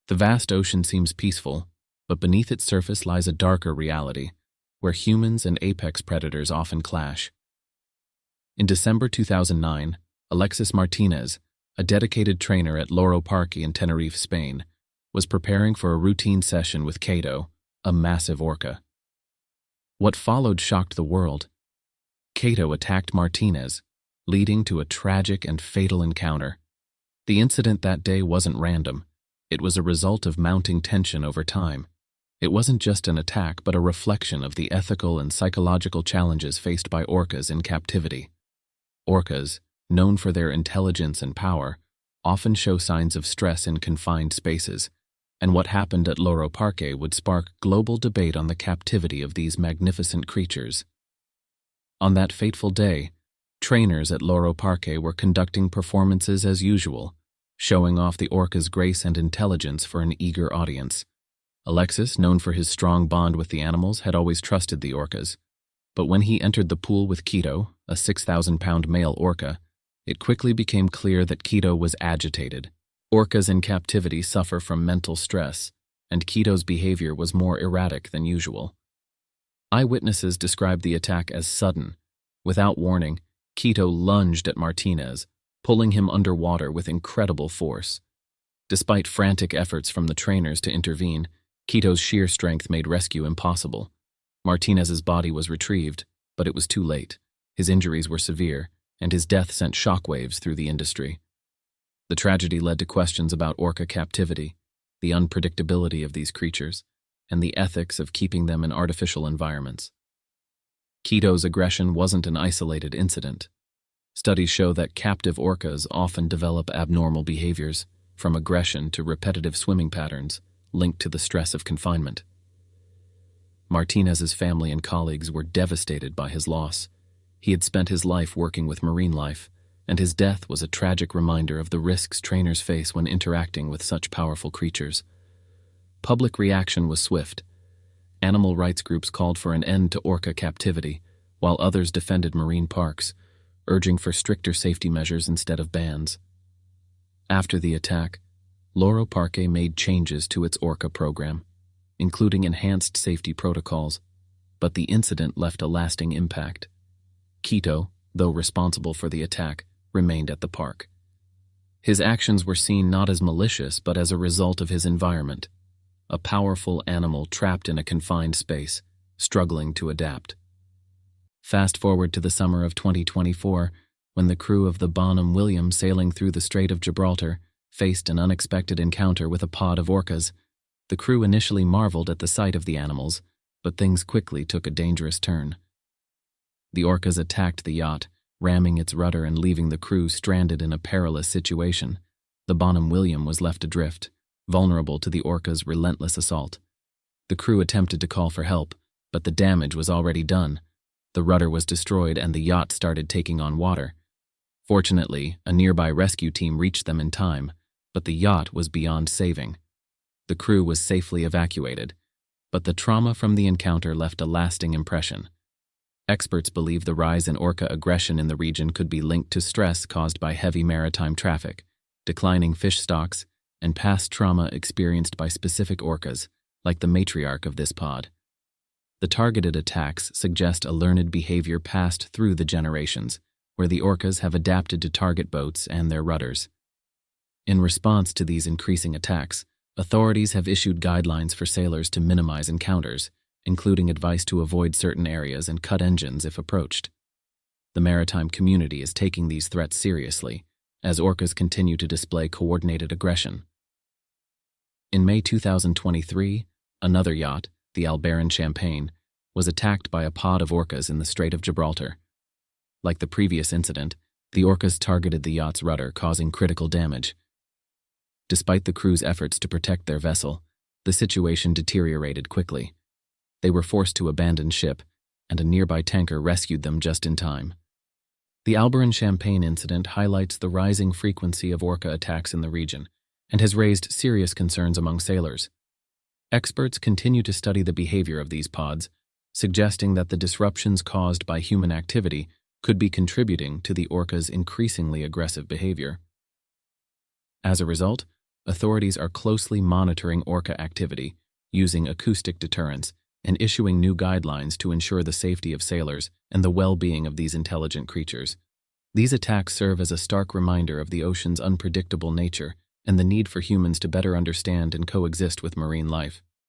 The vast ocean seems peaceful, but beneath its surface lies a darker reality, where humans and apex predators often clash. In December 2009, Alexis Martinez, a dedicated trainer at Loro Parque in Tenerife, Spain, was preparing for a routine session with Keto, a massive orca. What followed shocked the world. Keto attacked Martinez, leading to a tragic and fatal encounter. The incident that day wasn't random. It was a result of mounting tension over time. It wasn't just an attack, but a reflection of the ethical and psychological challenges faced by orcas in captivity. Orcas, known for their intelligence and power, often show signs of stress in confined spaces, and what happened at Loro Parque would spark global debate on the captivity of these magnificent creatures. On that fateful day, trainers at Loro Parque were conducting performances as usual, showing off the orca's grace and intelligence for an eager audience. Alexis, known for his strong bond with the animals, had always trusted the orcas. But when he entered the pool with Keto, a 6,000-pound male orca, it quickly became clear that Keto was agitated. Orcas in captivity suffer from mental stress, and Keto's behavior was more erratic than usual. Eyewitnesses described the attack as sudden. Without warning, Keto lunged at Martinez, pulling him underwater with incredible force. Despite frantic efforts from the trainers to intervene, Keto's sheer strength made rescue impossible. Martinez's body was retrieved, but it was too late. His injuries were severe, and his death sent shockwaves through the industry. The tragedy led to questions about orca captivity, the unpredictability of these creatures, and the ethics of keeping them in artificial environments. Keto's aggression wasn't an isolated incident. Studies show that captive orcas often develop abnormal behaviors, from aggression to repetitive swimming patterns, linked to the stress of confinement. Martinez's family and colleagues were devastated by his loss. He had spent his life working with marine life, and his death was a tragic reminder of the risks trainers face when interacting with such powerful creatures. Public reaction was swift. Animal rights groups called for an end to orca captivity, while others defended marine parks, urging for stricter safety measures instead of bans. After the attack, Loro Parque made changes to its orca program, including enhanced safety protocols, but the incident left a lasting impact. Keto, though responsible for the attack, remained at the park. His actions were seen not as malicious but as a result of his environment, a powerful animal trapped in a confined space, struggling to adapt. Fast forward to the summer of 2024, when the crew of the Bonhomme William sailing through the Strait of Gibraltar faced an unexpected encounter with a pod of orcas. The crew initially marveled at the sight of the animals, but things quickly took a dangerous turn. The orcas attacked the yacht, ramming its rudder and leaving the crew stranded in a perilous situation. The Bonhomme William was left adrift, vulnerable to the orcas' relentless assault. The crew attempted to call for help, but the damage was already done. The rudder was destroyed and the yacht started taking on water. Fortunately, a nearby rescue team reached them in time, but the yacht was beyond saving. The crew was safely evacuated, but the trauma from the encounter left a lasting impression. Experts believe the rise in orca aggression in the region could be linked to stress caused by heavy maritime traffic, declining fish stocks, and past trauma experienced by specific orcas, like the matriarch of this pod. The targeted attacks suggest a learned behavior passed through the generations, where the orcas have adapted to target boats and their rudders. In response to these increasing attacks, authorities have issued guidelines for sailors to minimize encounters, including advice to avoid certain areas and cut engines if approached. The maritime community is taking these threats seriously, as orcas continue to display coordinated aggression. In May 2023, another yacht, the Albaran Champagne, was attacked by a pod of orcas in the Strait of Gibraltar. Like the previous incident, the orcas targeted the yacht's rudder, causing critical damage. Despite the crew's efforts to protect their vessel, the situation deteriorated quickly. They were forced to abandon ship, and a nearby tanker rescued them just in time. The Albaran Champagne incident highlights the rising frequency of orca attacks in the region and has raised serious concerns among sailors. Experts continue to study the behavior of these pods, suggesting that the disruptions caused by human activity could be contributing to the orca's increasingly aggressive behavior. As a result, authorities are closely monitoring orca activity, using acoustic deterrence, and issuing new guidelines to ensure the safety of sailors and the well-being of these intelligent creatures. These attacks serve as a stark reminder of the ocean's unpredictable nature and the need for humans to better understand and coexist with marine life.